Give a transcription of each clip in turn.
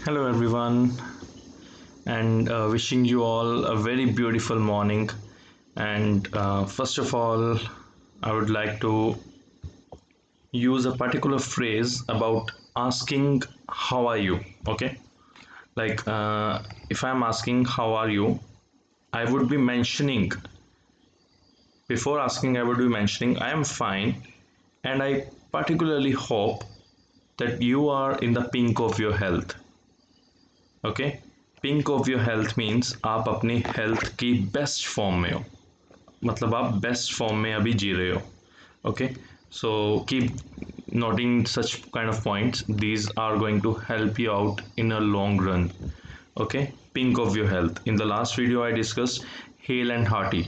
Hello, everyone, and wishing you all a very beautiful morning. And first of all, I would like to use a particular phrase about asking, how are you? Okay, like if I'm asking, how are you, I would be mentioning, before asking, I would be mentioning, I am fine, and I particularly hope that you are in the pink of your health. Okay, pink of your health means आप अपनी health की best form में हो, मतलब आप best form में अभी जी रहे हो. Okay, so keep noting such kind of points, these are going to help you out in a long run. Okay, pink of your health. In the last video I discussed hale and hearty.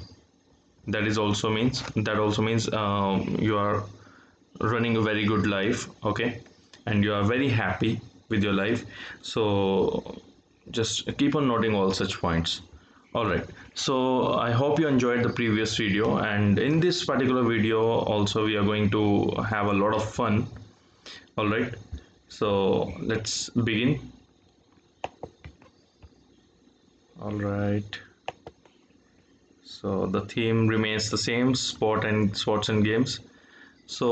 That also means you are running a very good life. Okay, and you are very happy with your life. So just keep on noting all such points. All right, so I hope you enjoyed the previous video, and in this particular video also we are going to have a lot of fun. All right, so let's begin. All right, so the theme remains the same, sports and games. So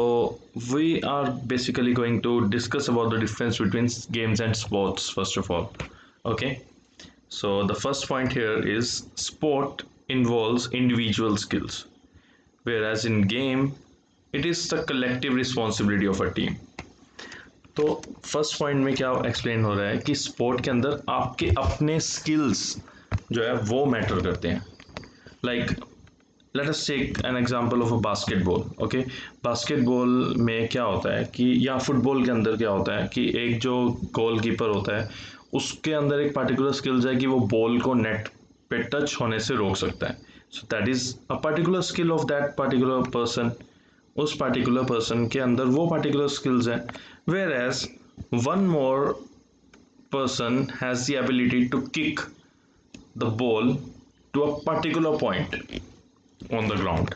we are basically going to discuss about the difference between games and sports first of all. Okay, so the first point here is sport involves individual skills, whereas in game it is the collective responsibility of a team. तो first point में क्या explain हो रहा है कि sport के अंदर आपके अपने स्किल्स जो है वो मैटर करते हैं. Like let us take an example of a basketball. Okay, basketball में क्या होता है कि, या फुटबॉल के अंदर क्या होता है कि एक जो गोलकीपर होता है उसके अंदर एक पर्टिकुलर स्किल्स है कि वो बॉल को नेट पे टच होने से रोक सकता है. So that is a particular skill of that particular person. उस पर्टिकुलर पर्सन के अंदर वो पर्टिकुलर स्किल्स हैं. Whereas one more person has the ability to kick the ball to a particular point on the ground.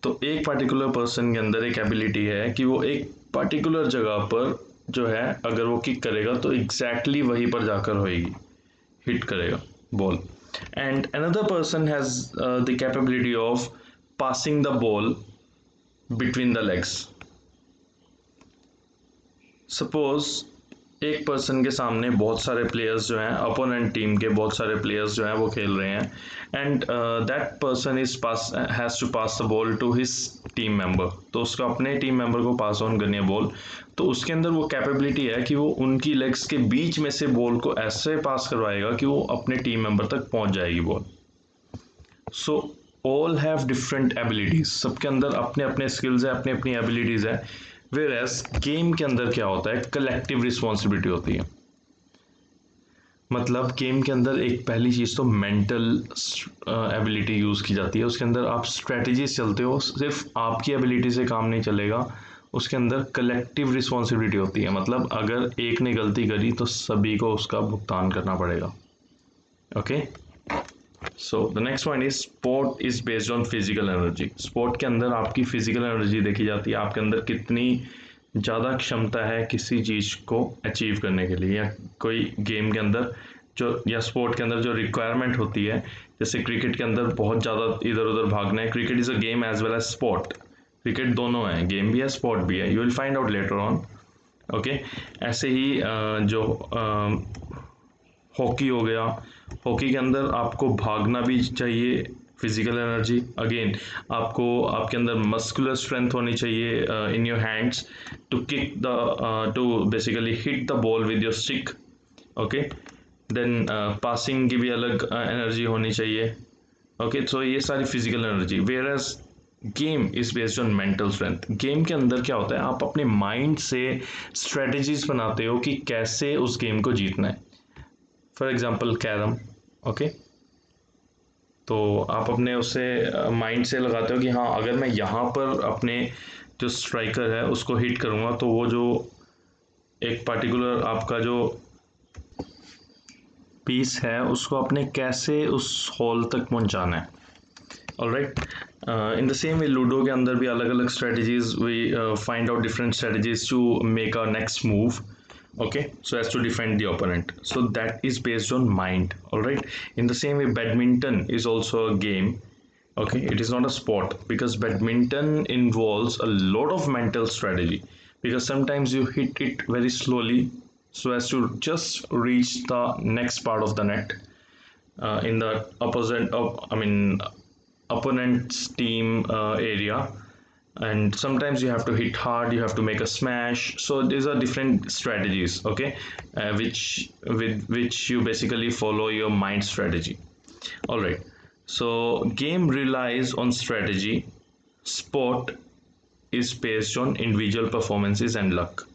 तो एक particular person के अंदर एक एबिलिटी है कि वो एक पर्टिकुलर जगह पर जो है अगर वो किक करेगा तो एग्जैक्टली वहीं पर जाकर होएगी, हिट करेगा ball. And another person has the capability of passing the ball between the legs. Suppose एक पर्सन के सामने बहुत सारे प्लेयर्स जो हैं, अपोनेंट टीम के बहुत सारे प्लेयर्स जो हैं वो खेल रहे हैं, and that person is has to pass the ball to his team member. तो उसको अपने टीम मेंबर को पास ऑन करनी है बॉल. तो उसके अंदर वो कैपेबिलिटी है कि वो उनकी लेग्स के बीच में से बॉल को ऐसे पास करवाएगा कि वो अपने टीम मेंबर तक पहुंच जाएगी ball. So all have different abilities, सबके अंदर अपने अपने स्किल्स है, अपनी अपनी एबिलिटीज है. वेयर एज गेम के अंदर क्या होता है, कलेक्टिव रिस्पॉन्सिबिलिटी होती है. मतलब गेम के अंदर एक पहली चीज़ तो मेंटल एबिलिटी यूज़ की जाती है. उसके अंदर आप स्ट्रेटजीज चलते हो, सिर्फ आपकी एबिलिटी से काम नहीं चलेगा. उसके अंदर कलेक्टिव रिस्पॉन्सिबिलिटी होती है, मतलब अगर एक ने गलती करी तो सभी को उसका भुगतान करना पड़ेगा. Okay, so the next point is sport is based on physical energy. Sport के अंदर आपकी फिजिकल एनर्जी देखी जाती है, आपके अंदर कितनी ज़्यादा क्षमता है किसी चीज़ को अचीव करने के लिए, या कोई गेम के अंदर जो, या स्पोर्ट के अंदर जो रिक्वायरमेंट होती है. जैसे क्रिकेट के अंदर बहुत ज़्यादा इधर उधर भागना है. Cricket is a game as well as sport. Cricket दोनों है, गेम भी है स्पोर्ट भी है. You will find out later on. Okay, ऐसे ही जो हॉकी हो गया, हॉकी के अंदर आपको भागना भी चाहिए, फिजिकल एनर्जी. अगेन आपको, आपके अंदर मस्कुलर स्ट्रेंथ होनी चाहिए in your hands to kick the, to basically hit the ball with your stick. Okay, then passing की भी अलग एनर्जी होनी चाहिए. ओके, सो ये सारी physical energy. Whereas game is based on mental strength. Game के अंदर क्या होता है, आप अपने माइंड से स्ट्रेटजीज बनाते हो कि कैसे उस गेम को जीतना है. For example carrom. ओके, तो आप अपने उससे माइंड से लगाते हो कि हाँ, अगर मैं यहाँ पर अपने जो स्ट्राइकर है उसको हिट करूँगा तो वो जो एक पर्टिकुलर आपका जो पीस है उसको अपने कैसे उस होल तक पहुँचाना है. Alright, in the same way ludo के अंदर भी अलग अलग strategies, we find out different strategies to make our next move. Okay, so as to defend the opponent. So that is based on mind. All right. In the same way, badminton is also a game. Okay, it is not a sport because badminton involves a lot of mental strategy, because sometimes you hit it very slowly so as to just reach the next part of the net in the opponent's team area, and sometimes you have to hit hard, you have to make a smash. So these are different strategies, okay, which you basically follow your mind strategy. All right. So game relies on strategy. Sport is based on individual performances and luck.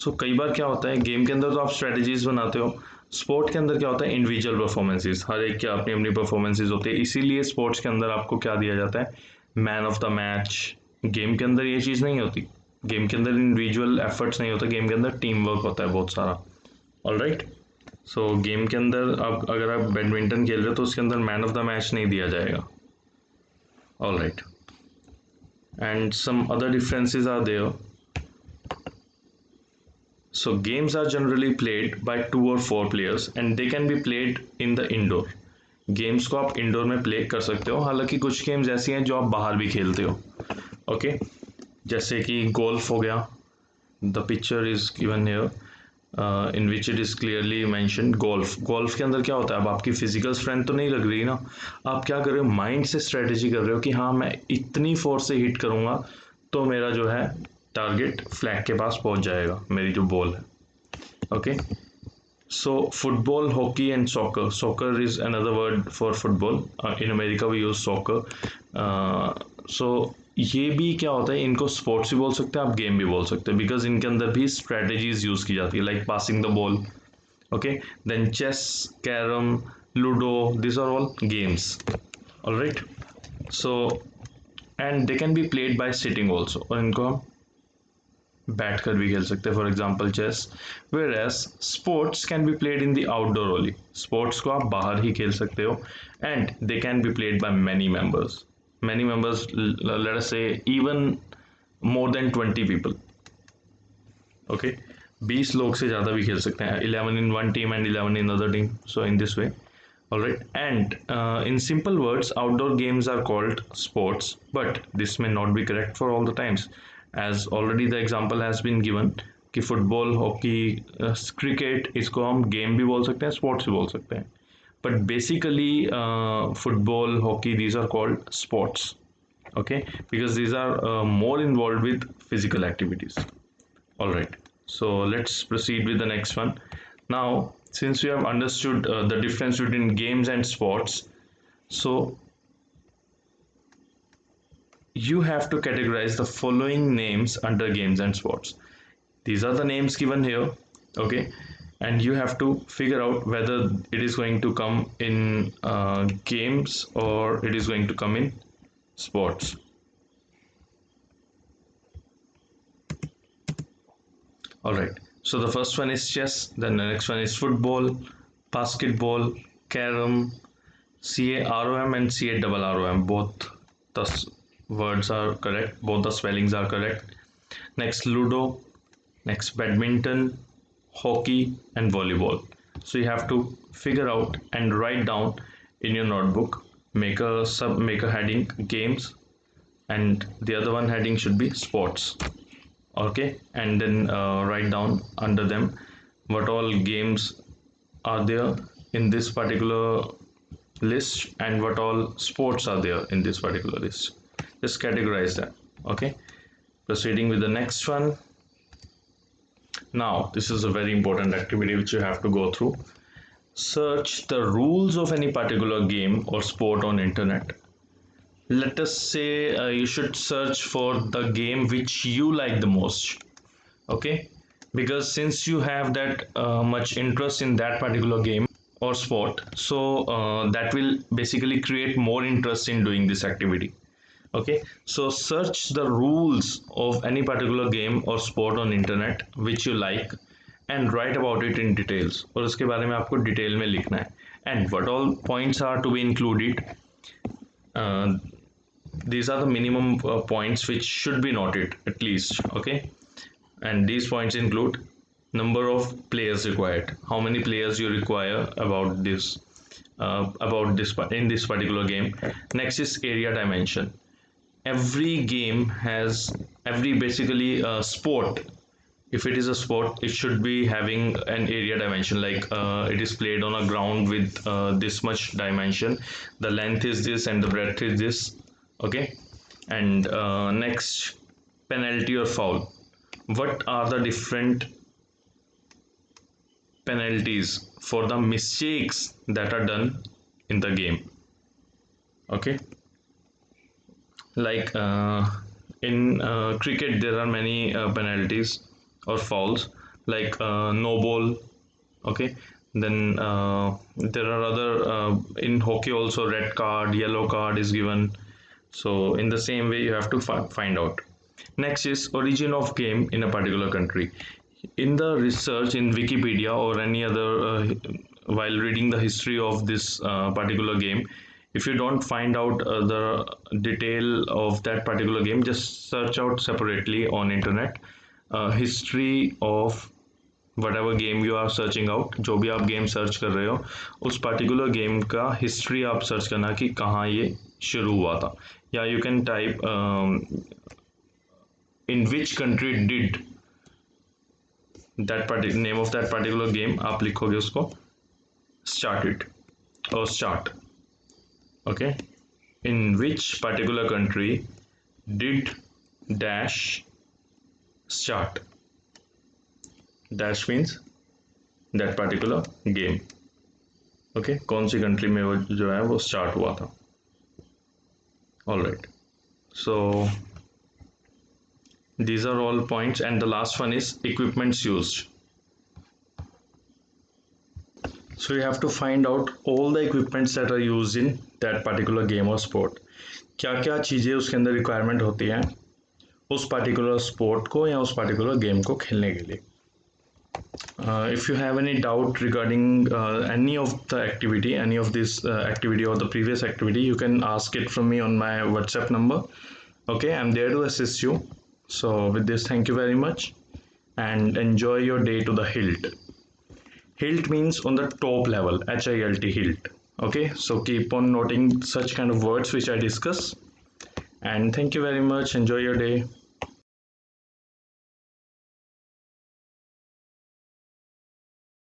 सो कई बार क्या होता है game के अंदर तो आप strategies बनाते हो, स्पोर्ट के अंदर क्या होता है इंडिविजुअल परफॉर्मेंसेस, हर एक की अपनी अपनी परफॉर्मेंसेस होती है, इसीलिए स्पोर्ट्स के अंदर आपको क्या दिया जाता है, man of the match. Game के अंदर ये चीज़ नहीं होती, गेम के अंदर इंडिविजुअल एफर्ट्स नहीं होता, गेम के अंदर टीम वर्क होता है बहुत सारा। All right. सो गेम के अंदर अब अगर आप बैडमिंटन खेल रहे हो तो उसके अंदर मैन ऑफ द मैच नहीं दिया जाएगा। All right. And some other differences are there. So games are generally played by 2 or 4 players and they can be played in the indoor. Games को आप इंडोर में प्ले कर सकते हो, हालांकि कुछ गेम्स ऐसी हैं जो आप बाहर भी खेलते हो। ओके, जैसे कि गोल्फ हो गया, the picture is given here in which it is clearly mention golf. Golf के अंदर क्या होता है, अब आपकी फिजिकल स्ट्रेंथ तो नहीं लग रही ना, आप क्या कर रहे हो, माइंड से स्ट्रेटेजी कर रहे हो कि हाँ मैं इतनी फोर्स से हिट करूंगा तो मेरा जो है टारगेट फ्लैग के पास पहुंच जाएगा, मेरी जो बॉल है। Okay, so football, hockey and soccer. Soccer is another word for football, in America we use soccer. So ये भी क्या होता है, इनको स्पोर्ट्स भी बोल सकते हैं आप, गेम भी बोल सकते हैं, बिकॉज इनके अंदर भी स्ट्रेटेजीज यूज की जाती है, like passing the ball. Okay, then chess, carrom, ludo, this are all games. All right. So and they can be played by sitting also, और इनको हम बैठ कर भी खेल सकते हैं, for example chess. Whereas sports can be played in the outdoor only, sports को आप बाहर ही खेल सकते हो, and they can be played by many members, let us say even more than 20 people. Okay, 20 लोग से ज़्यादा भी खेल सकते हैं, 11 in one team and 11 in other team, so in this way. All right, and in simple words, outdoor games are called sports, but this may not be correct for all the times, as already the example has been given कि football, hockey, cricket, इसको हम game भी बोल सकते हैं, sports भी बोल सकते हैं, but basically football, hockey, these are called sports, okay, because these are more involved with physical activities. All right, so let's proceed with the next one. Now, since we have understood the difference between games and sports, so you have to categorize the following names under games and sports. These are the names given here, okay, and you have to figure out whether it is going to come in games or it is going to come in sports. All right. So the first one is chess, then the next one is football, basketball, carom, CAROM and CARROM. Both the words are correct, both the spellings are correct. Next, Ludo, next, badminton, hockey, and volleyball. So you have to figure out and write down in your notebook. Make a heading games, and the other one heading should be sports. Okay, and then write down under them what all games are there in this particular list and what all sports are there in this particular list. Just categorize that. Okay, proceeding with the next one. Now this is a very important activity which you have to go through. Search the rules of any particular game or sport on internet. Let us say you should search for the game which you like the most. Okay, because since you have that much interest in that particular game or sport, so that will basically create more interest in doing this activity. Okay, so search the rules of any particular game or sport on internet which you like and write about it in details, और उसके बारे में आपको detail में लिखना है, and what all points are to be included. These are the minimum points which should be noted at least. Okay, and these points include number of players required, how many players you require about this in this particular game. Next is area dimension. Every game has every basically sport, if it is a sport, it should be having an area dimension, like it is played on a ground with this much dimension, the length is this and the breadth is this. Okay. And next, penalty or foul. What are the different penalties for the mistakes that are done in the game? Okay. Like in cricket there are many penalties or fouls, like no ball. Okay. Then there are other in hockey also, red card, yellow card is given. So in the same way you have to find out. Next is origin of game in a particular country. In the research in Wikipedia or any other while reading the history of this particular game, if you don't find out the detail of that particular game, just search out separately on internet history of whatever game you are searching out. जो भी आप game search कर रहे हो उस particular game का history आप search करना कि कहाँ ये शुरू हुआ था, या you can type in which country did that particular name of that particular game, आप लिखोगे उसको start it or start. Okay. In which particular country did dash start. Dash means that particular game. Okay. कौन सी country में वो जो है वो start हुआ था. All right. So these are all points, and the last one is equipments used. So you have to find out all the equipments that are used in that particular game or sport. क्या क्या चीज़ें उसके अंदर requirement होती हैं उस particular sport को या उस particular game को खेलने के लिए. If you have any doubt regarding any of the activity, any of this activity or the previous activity, you can ask it from me on my WhatsApp number. Okay, I'm there to assist you. So with this, thank you very much and enjoy your day to the hilt. Hilt means on the top level, HILT, hilt. Okay, so keep on noting such kind of words which I discuss. And thank you very much. Enjoy your day.